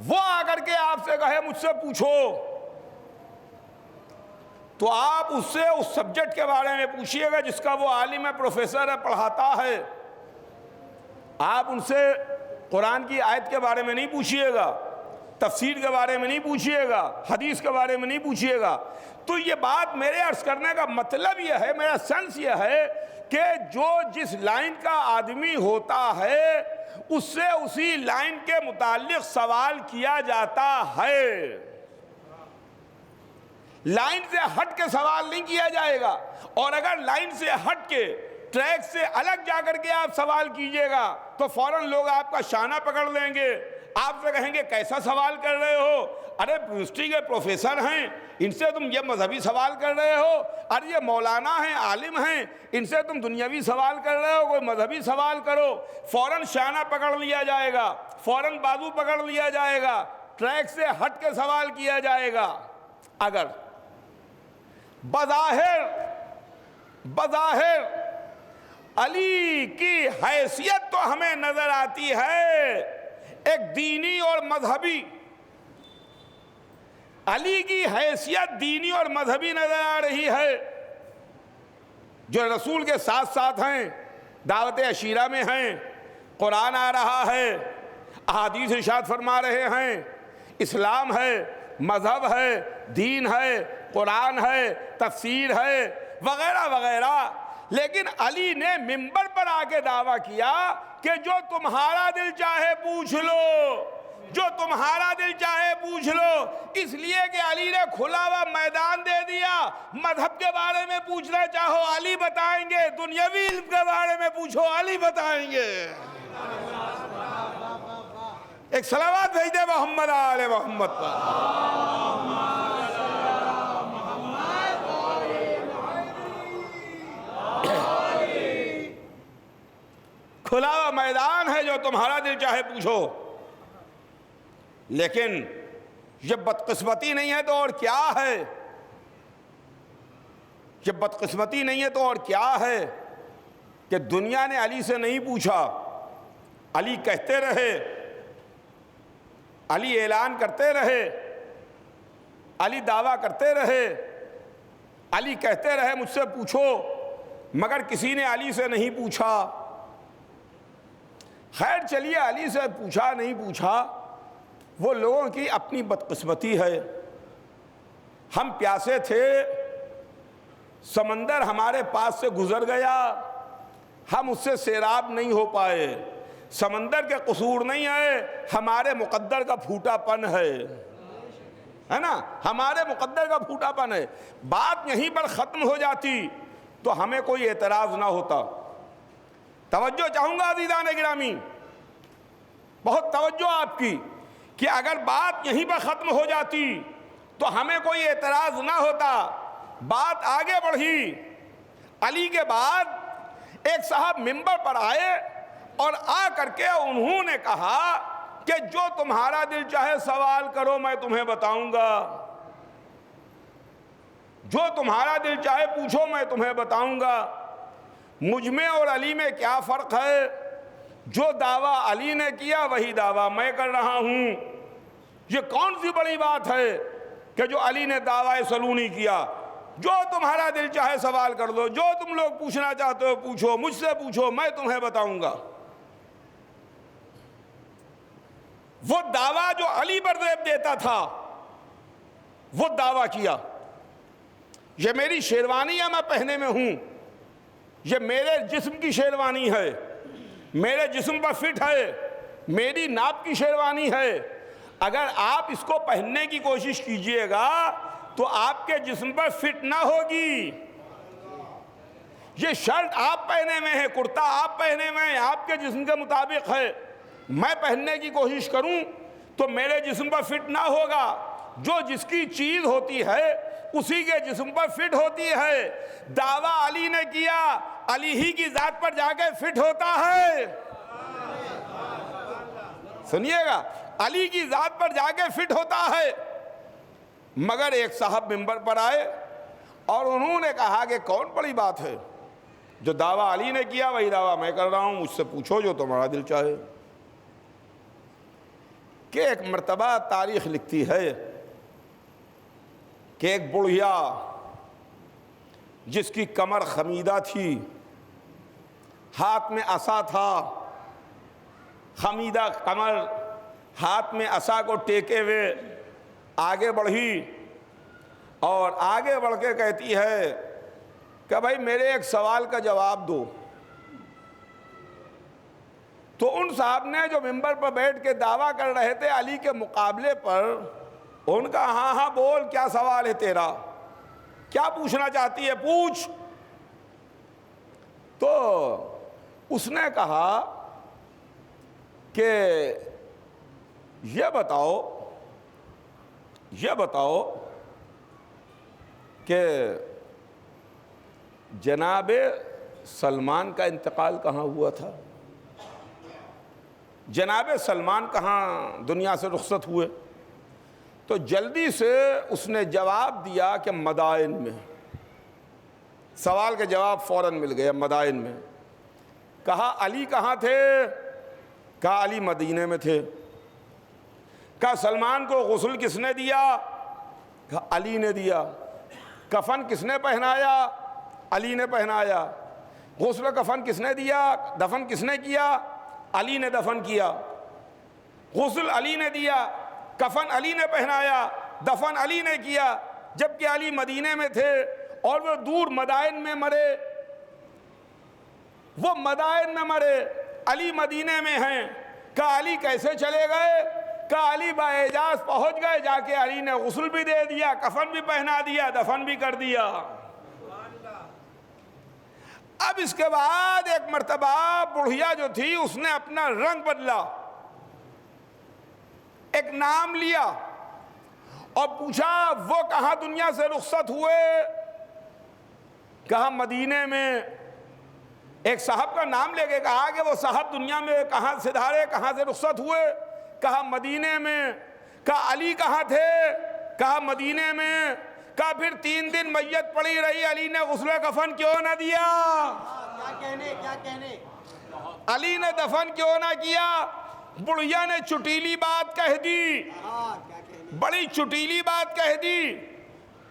وہ آ کر کے آپ سے کہے مجھ سے پوچھو، تو آپ اس سے اس سبجیکٹ کے بارے میں پوچھئے گا جس کا وہ عالم ہے، پروفیسر ہے، پڑھاتا ہے۔ آپ ان سے قرآن کی آیت کے بارے میں نہیں پوچھئے گا، تفسیر کے بارے میں نہیں پوچھئے گا، حدیث کے بارے میں نہیں پوچھئے گا۔ تو یہ بات میرے عرض کرنے کا مطلب یہ ہے، میرا سینس یہ ہے کہ جو جس لائن کا آدمی ہوتا ہے اس سے اسی لائن کے متعلق سوال کیا جاتا ہے، لائن سے ہٹ کے سوال نہیں کیا جائے گا۔ اور اگر لائن سے ہٹ کے ٹریک سے الگ جا کر کے آپ سوال کیجئے گا تو فوراً لوگ آپ کا شانہ پکڑ لیں گے، آپ سے کہیں گے کیسا سوال کر رہے ہو، ارے یونیورسٹی کے پروفیسر ہیں، ان سے تم یہ مذہبی سوال کر رہے ہو، ارے یہ مولانا ہیں، عالم ہیں، ان سے تم دنیاوی سوال کر رہے ہو، کوئی مذہبی سوال کرو، فوراً شانہ پکڑ لیا جائے گا، فوراً بازو پکڑ لیا جائے گا، ٹریک سے ہٹ کے سوال کیا جائے گا۔ اگر بظاہر علی کی حیثیت تو ہمیں نظر آتی ہے ایک دینی اور مذہبی، علی کی حیثیت دینی اور مذہبی نظر آ رہی ہے، جو رسول کے ساتھ ساتھ ہیں، دعوت عشیرہ میں ہیں، قرآن آ رہا ہے، احادیث ارشاد فرما رہے ہیں، اسلام ہے، مذہب ہے، دین ہے، قرآن ہے، تفسیر ہے، وغیرہ وغیرہ۔ لیکن علی نے منبر پر آ کے دعویٰ کیا کہ جو تمہارا دل چاہے پوچھ لو، جو تمہارا دل چاہے پوچھ لو، اس لیے کہ علی نے کھلا ہوا میدان دے دیا۔ مذہب کے بارے میں پوچھنا چاہو علی بتائیں گے، دنیاوی علم کے بارے میں پوچھو علی بتائیں گے۔ ایک صلوات بھیج دے محمد آل محمد پر۔ کھلا ہوا میدان ہے، جو تمہارا دل چاہے پوچھو۔ لیکن یہ بدقسمتی نہیں ہے تو اور کیا ہے؟ یہ بدقسمتی نہیں ہے تو اور کیا ہے کہ دنیا نے علی سے نہیں پوچھا، علی کہتے رہے، علی اعلان کرتے رہے، علی دعویٰ کرتے رہے، علی کہتے رہے مجھ سے پوچھو، مگر کسی نے علی سے نہیں پوچھا۔ خیر چلیے، علی سے پوچھا نہیں پوچھا وہ لوگوں کی اپنی بدقسمتی ہے۔ ہم پیاسے تھے، سمندر ہمارے پاس سے گزر گیا، ہم اس سے سیراب نہیں ہو پائے۔ سمندر کے قصور نہیں ہے، ہمارے مقدر کا پھوٹا پن ہے نا، ہمارے مقدر کا پھوٹا پن ہے۔ بات یہیں پر ختم ہو جاتی تو ہمیں کوئی اعتراض نہ ہوتا۔ توجہ چاہوں گا عزیزان گرامی، بہت توجہ آپ کی، کہ اگر بات یہیں پر ختم ہو جاتی تو ہمیں کوئی اعتراض نہ ہوتا۔ بات آگے بڑھی، علی کے بعد ایک صاحب منبر پر آئے اور آ کر کے انہوں نے کہا کہ جو تمہارا دل چاہے سوال کرو میں تمہیں بتاؤں گا، جو تمہارا دل چاہے پوچھو میں تمہیں بتاؤں گا۔ مجھ میں اور علی میں کیا فرق ہے؟ جو دعویٰ علی نے کیا وہی دعویٰ میں کر رہا ہوں۔ یہ کون سی بڑی بات ہے کہ جو علی نے دعویٰ سلونی کیا، جو تمہارا دل چاہے سوال کر دو، جو تم لوگ پوچھنا چاہتے ہو پوچھو، مجھ سے پوچھو میں تمہیں بتاؤں گا۔ وہ دعویٰ جو علی پر ریب دیتا تھا وہ دعویٰ کیا، یہ میری شیروانی ہے، میں پہنے میں ہوں، یہ میرے جسم کی شیروانی ہے، میرے جسم پر فٹ ہے، میری ناپ کی شیروانی ہے، اگر آپ اس کو پہننے کی کوشش کیجئے گا تو آپ کے جسم پر فٹ نہ ہوگی۔ یہ شرٹ آپ پہنے میں ہے، کرتا آپ پہنے میں ہے، آپ کے جسم کے مطابق ہے، میں پہننے کی کوشش کروں تو میرے جسم پر فٹ نہ ہوگا۔ جو جس کی چیز ہوتی ہے اسی کے جسم پر فٹ ہوتی ہے۔ دعویٰ علی نے کیا، علی ہی کی ذات پر جا کے فٹ ہوتا ہے۔ سنیے گا، علی کی ذات پر جا کے فٹ ہوتا ہے۔ مگر ایک صاحب منبر پر آئے اور انہوں نے کہا کہ کون بڑی بات ہے، جو دعویٰ علی نے کیا وہی دعویٰ میں کر رہا ہوں، مجھ سے پوچھو جو تمہارا دل چاہے۔ کہ ایک مرتبہ تاریخ لکھتی ہے کہ ایک بڑھیا جس کی کمر خمیدہ تھی، ہاتھ میں عصا تھا، خمیدہ کمر، ہاتھ میں عصا کو ٹیکے ہوئے آگے بڑھی اور آگے بڑھ کے کہتی ہے کہ بھائی میرے ایک سوال کا جواب دو۔ تو ان صاحب نے جو منبر پر بیٹھ کے دعویٰ کر رہے تھے علی کے مقابلے پر، ان کا ہاں ہاں بول، کیا سوال ہے تیرا، کیا پوچھنا چاہتی ہے پوچھ۔ تو اس نے کہا کہ یہ بتاؤ یہ بتاؤ کہ جناب سلمان کا انتقال کہاں ہوا تھا؟ جناب سلمان کہاں دنیا سے رخصت ہوئے؟ تو جلدی سے اس نے جواب دیا کہ مدائن میں۔ سوال کا جواب فوراً مل گیا، مدائن میں۔ کہا علی کہاں تھے؟ کہا علی مدینے میں تھے۔ کہا سلمان کو غسل کس نے دیا؟ کہا علی نے دیا۔ کفن کس نے پہنایا؟ علی نے پہنایا۔ غسل کفن کس نے دیا؟ دفن کس نے کیا؟ علی نے دفن کیا۔ غسل علی نے دیا، کفن علی نے پہنایا، دفن علی نے کیا، جبکہ علی مدینے میں تھے اور وہ دور مدائن میں مرے۔ وہ مدائن میں مرے، علی مدینے میں ہیں۔ کہا علی کیسے چلے گئے؟ کہا علی باعجاز پہنچ گئے، جا کے علی نے غسل بھی دے دیا، کفن بھی پہنا دیا، دفن بھی کر دیا۔ اب اس کے بعد ایک مرتبہ بڑھیا جو تھی اس نے اپنا رنگ بدلا، ایک نام لیا اور پوچھا وہ کہاں دنیا سے رخصت ہوئے؟ کہا مدینے میں۔ ایک صاحب کا نام لے کے کہا کہ وہ صاحب دنیا میں کہاں سے دھارے، کہاں سے رخصت ہوئے؟ کہا مدینے میں۔ کہا علی کہاں تھے؟ کہا مدینے میں۔ کہا پھر 3 دن میت پڑی رہی، علی نے غسل کفن کیوں نہ دیا؟ کیا کہنے علی نے دفن کیوں نہ کیا؟ بڑھیا نے چٹیلی بات کہہ دی، بڑی چٹیلی بات کہہ دی،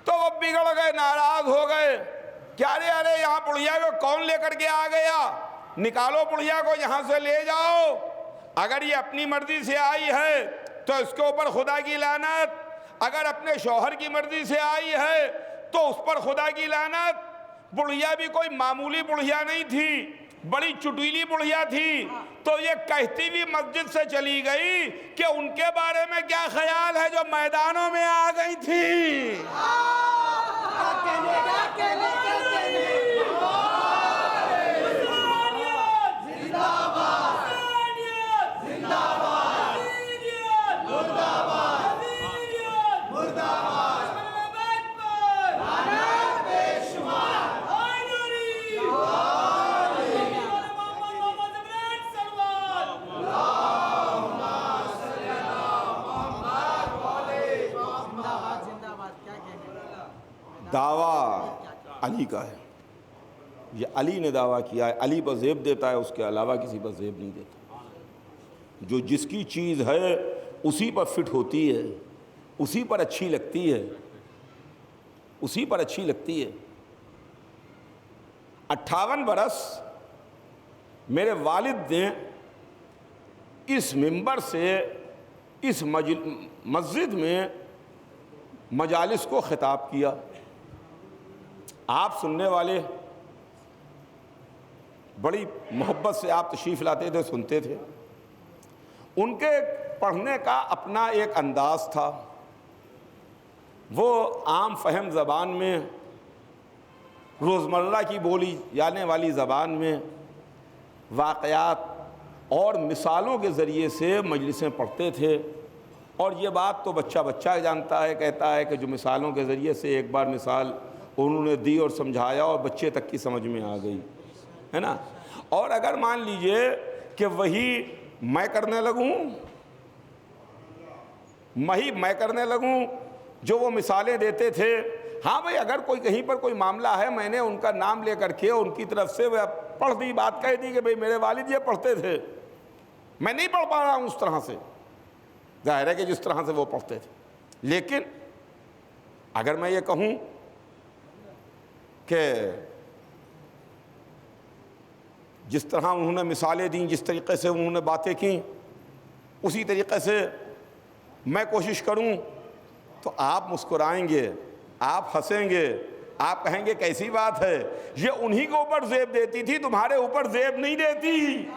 تو وہ بگڑ گئے، ناراض ہو گئے کہ ارے یہاں بڑھیا کو کون لے کر کے آ گیا؟ نکالو بڑھیا کو یہاں سے لے جاؤ۔ اگر یہ اپنی مرضی سے آئی ہے تو اس کے اوپر خدا کی لعنت، اگر اپنے شوہر کی مرضی سے آئی ہے تو اس پر خدا کی لعنت۔ بڑھیا بھی کوئی معمولی بڑھیا نہیں تھی، بڑی چٹیلی بڑھیا تھی، تو یہ کہتی بھی مسجد سے چلی گئی کہ ان کے بارے میں کیا خیال ہے جو میدانوں میں آ گئی تھی۔ دعویٰ علی کا ہے، یہ علی نے دعویٰ کیا ہے، علی پر زیب دیتا ہے، اس کے علاوہ کسی پر زیب نہیں دیتا۔ جو جس کی چیز ہے اسی پر فٹ ہوتی ہے، اسی پر اچھی لگتی ہے، اسی پر اچھی لگتی ہے۔ 58 برس میرے والد نے اس منبر سے اس مسجد میں مجالس کو خطاب کیا۔ آپ سننے والے بڑی محبت سے آپ تشریف لاتے تھے، سنتے تھے۔ ان کے پڑھنے کا اپنا ایک انداز تھا، وہ عام فہم زبان میں، روزمرہ کی بولی جانے والی زبان میں واقعات اور مثالوں کے ذریعے سے مجلسیں پڑھتے تھے۔ اور یہ بات تو بچہ بچہ جانتا ہے، کہتا ہے کہ جو مثالوں کے ذریعے سے ایک بار مثال انہوں نے دی اور سمجھایا اور بچے تک کی سمجھ میں آ گئی ہے نا۔ اور اگر مان لیجئے کہ وہی میں کرنے لگوں جو وہ مثالیں دیتے تھے، ہاں بھئی اگر کوئی کہیں پر کوئی معاملہ ہے، میں نے ان کا نام لے کر کے ان کی طرف سے پڑھ دی، بات کہہ دی کہ بھئی میرے والد یہ پڑھتے تھے، میں نہیں پڑھ پا رہا ہوں اس طرح سے، ظاہر ہے کہ جس طرح سے وہ پڑھتے تھے۔ لیکن اگر میں یہ کہوں کہ جس طرح انہوں نے مثالیں دیں، جس طریقے سے انہوں نے باتیں کیں، اسی طریقے سے میں کوشش کروں تو آپ مسکرائیں گے، آپ ہنسیں گے، آپ کہیں گے کیسی بات ہے، یہ انہی کے اوپر زیب دیتی تھی، تمہارے اوپر زیب نہیں دیتی۔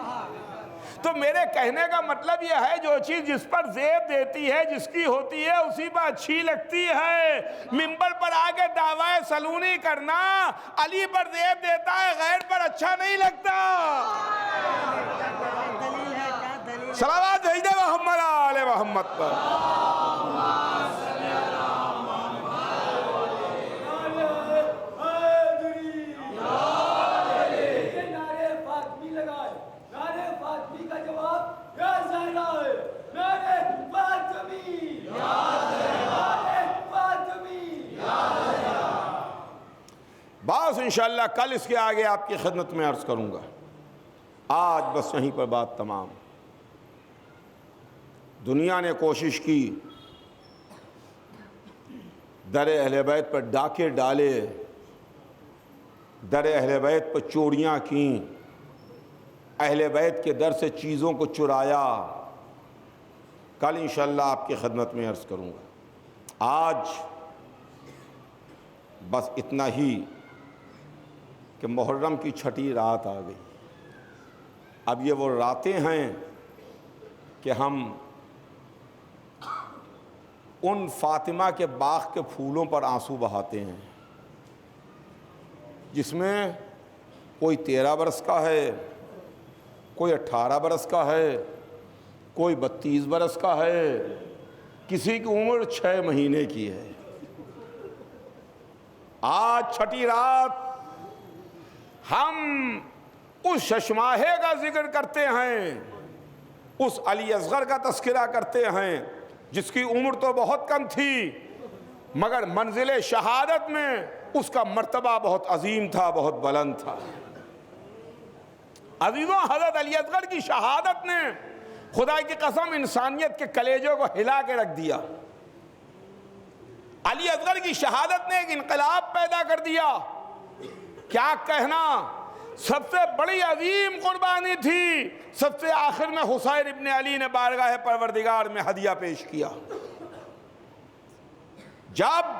تو میرے کہنے کا مطلب یہ ہے جو چیز جس پر زیب دیتی ہے، جس کی ہوتی ہے، اسی پر اچھی لگتی ہے۔ منبر پر آ کے دعویٰ سلونی کرنا علی پر زیب دیتا ہے، غیر پر اچھا نہیں لگتا۔ صلوات بھیج دے محمد آل محمد پر۔ بس انشاءاللہ کل اس کے آگے آپ کی خدمت میں عرض کروں گا. آج بس یہیں پر بات تمام. دنیا نے کوشش کی در اہل بیت پر ڈاکے ڈالے، در اہل بیت پر چوریاں کیں، اہل بیت کے در سے چیزوں کو چرایا. کل انشاءاللہ آپ کی خدمت میں عرض کروں گا. آج بس اتنا ہی کہ محرم کی چھٹی رات آ گئی. اب یہ وہ راتیں ہیں کہ ہم ان فاطمہ کے باغ کے پھولوں پر آنسو بہاتے ہیں، جس میں کوئی 13 برس کا ہے، کوئی 18 برس کا ہے، کوئی 32 برس کا ہے، کسی کی عمر 6 مہینے کی ہے. آج چھٹی رات ہم اس ششماہے کا ذکر کرتے ہیں، اس علی اصغر کا تذکرہ کرتے ہیں جس کی عمر تو بہت کم تھی مگر منزل شہادت میں اس کا مرتبہ بہت عظیم تھا، بہت بلند تھا. عزیزوں، حضرت علی اصغر کی شہادت نے خدا کی قسم انسانیت کے کلیجوں کو ہلا کے رکھ دیا. علی اصغر کی شہادت نے ایک انقلاب پیدا کر دیا. کیا کہنا، سب سے بڑی عظیم قربانی تھی. سب سے آخر میں حسین ابن علی نے بارگاہ پروردگار میں ہدیہ پیش کیا. جب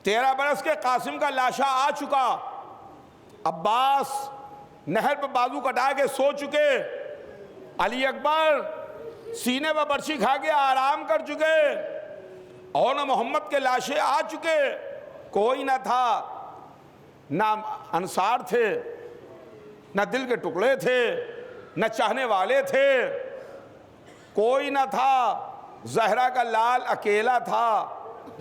13 برس کے قاسم کا لاشا آ چکا، عباس نہر پہ بازو کٹا کے سو چکے، علی اکبر سینے پہ برچھی کھا کے آرام کر چکے، اور نہ محمد کے لاشیں آ چکے، کوئی نہ تھا، نہ انصار تھے، نہ دل کے ٹکڑے تھے، نہ چاہنے والے تھے، کوئی نہ تھا. زہرا کا لال اکیلا تھا،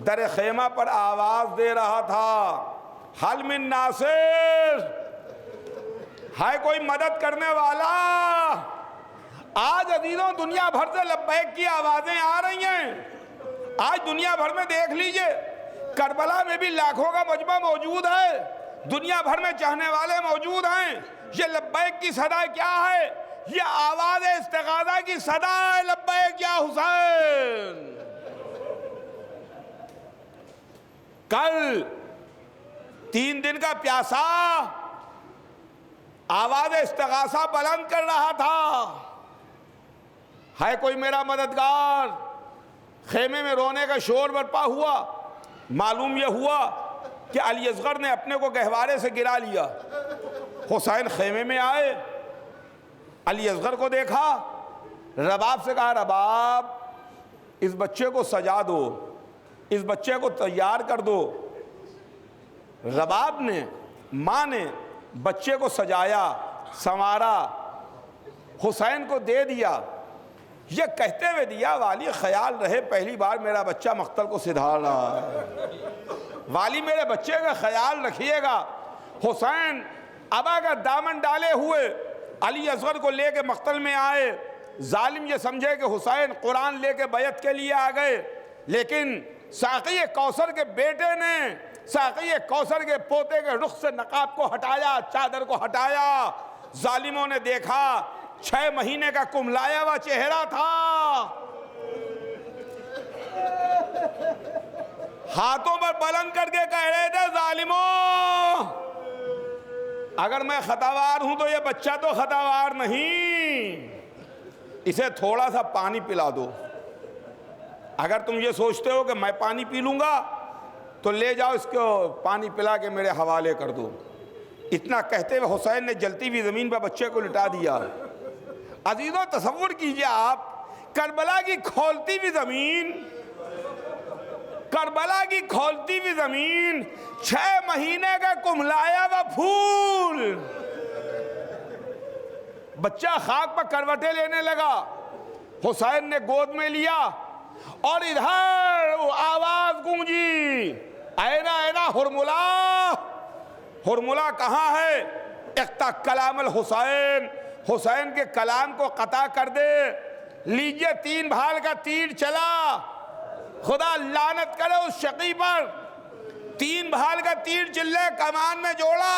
در خیمہ پر آواز دے رہا تھا، حل من ناصر، ہے کوئی مدد کرنے والا. آج عزیزوں دنیا بھر سے لبیک کی آوازیں آ رہی ہیں. آج دنیا بھر میں دیکھ لیجئے، کربلا میں بھی لاکھوں کا مجمع موجود ہے، دنیا بھر میں چاہنے والے موجود ہیں. یہ لبیک کی صدا کیا ہے؟ یہ آواز استغاثہ کی صدا ہے، لبیک یا حسین. کل 3 دن کا پیاسا آواز استغاثہ بلند کر رہا تھا، ہے کوئی میرا مددگار. خیمے میں رونے کا شور برپا ہوا. معلوم یہ ہوا کہ علی اصغر نے اپنے کو گہوارے سے گرا لیا. حسین خیمے میں آئے، علی اصغر کو دیکھا، رباب سے کہا، رباب اس بچے کو سجا دو، اس بچے کو تیار کر دو. رباب نے، ماں نے بچے کو سجایا، سنوارا، حسین کو دے دیا. یہ کہتے ہوئے دیا، والی خیال رہے پہلی بار میرا بچہ مقتل کو سدھار رہا ہے، والی میرے بچے کا خیال رکھیے گا. حسین ابا کا دامن ڈالے ہوئے علی اصغر کو لے کے مقتل میں آئے. ظالم یہ سمجھے کہ حسین قرآن لے کے بیعت کے لیے آ گئے، لیکن ساقی کوثر کے بیٹے نے ساقی کوثر کے پوتے کے رخ سے نقاب کو ہٹایا، چادر کو ہٹایا. ظالموں نے دیکھا 6 مہینے کا کملایا ہوا چہرہ تھا. ہاتھوں پر بلند کر کے کہہ رہے تھے، ظالموں اگر میں خطاوار ہوں تو یہ بچہ تو خطاوار نہیں، اسے تھوڑا سا پانی پلا دو. اگر تم یہ سوچتے ہو کہ میں پانی پی لوں گا تو لے جاؤ، اس کو پانی پلا کے میرے حوالے کر دو. اتنا کہتے ہوئے حسین نے جلتی ہوئی زمین پر بچے کو لٹا دیا. عزیزوں تصور کیجئے آپ، کربلا کی کھولتی ہوئی زمین، کربلا کی کھولتی ہوئی زمین، 6 مہینے کا کملایا ہوا پھول. بچہ خاک پر کروٹیں لینے لگا. حسین نے گود میں لیا اور ادھر آواز گونجی، اینا اینا ہرملا، ہرملا کہاں ہے؟ اقطع کلام الحسین، حسین کے کلام کو قطع کر دے. لیجئے 3 بھال کا تیر چلا. خدا لعنت کرے اس شقی پر. 3 بھال کا تیر چلے کمان میں جوڑا،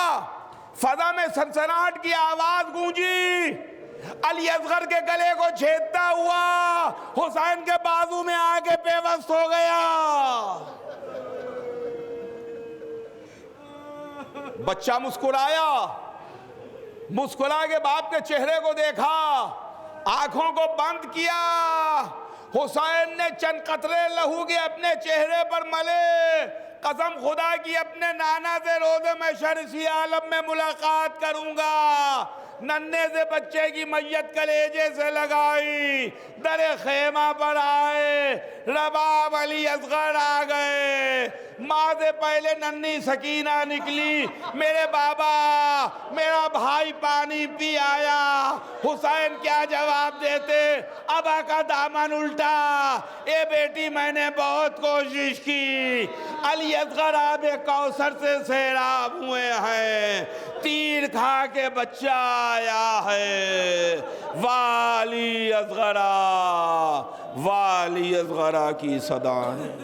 فضا میں سنسناہٹ کی آواز گونجی، علی اصغر کے گلے کو چھیدتا ہوا حسین کے بازو میں آ کے پیوست ہو گیا۔ بچہ مسکرایا، مسکرا کے باپ کے چہرے کو دیکھا، آنکھوں کو بند کیا۔ حسین نے چند قطرے لہو کے اپنے چہرے پر ملے، قسم خدا کی اپنے نانا سے روز محشر اسی عالم میں ملاقات کروں گا۔ ننھے سے بچے کی میت کلیجے سے لگائی، در خیمہ پر آئے، رباب علی اصغر آ گئے۔ ماں سے پہلے ننھی سکینہ نکلی، میرے بابا میرا بھائی پانی پی آیا۔ حسین کیا جواب دیتے؟ ابا کا دامن الٹا، اے بیٹی میں نے بہت کوشش کی، علی اصغر آب کوثر سے سیراب ہوئے ہیں، تیر کھا کے بچہ آیا ہے۔ والی اصغرا، والی اصغرا کی صدا ہے۔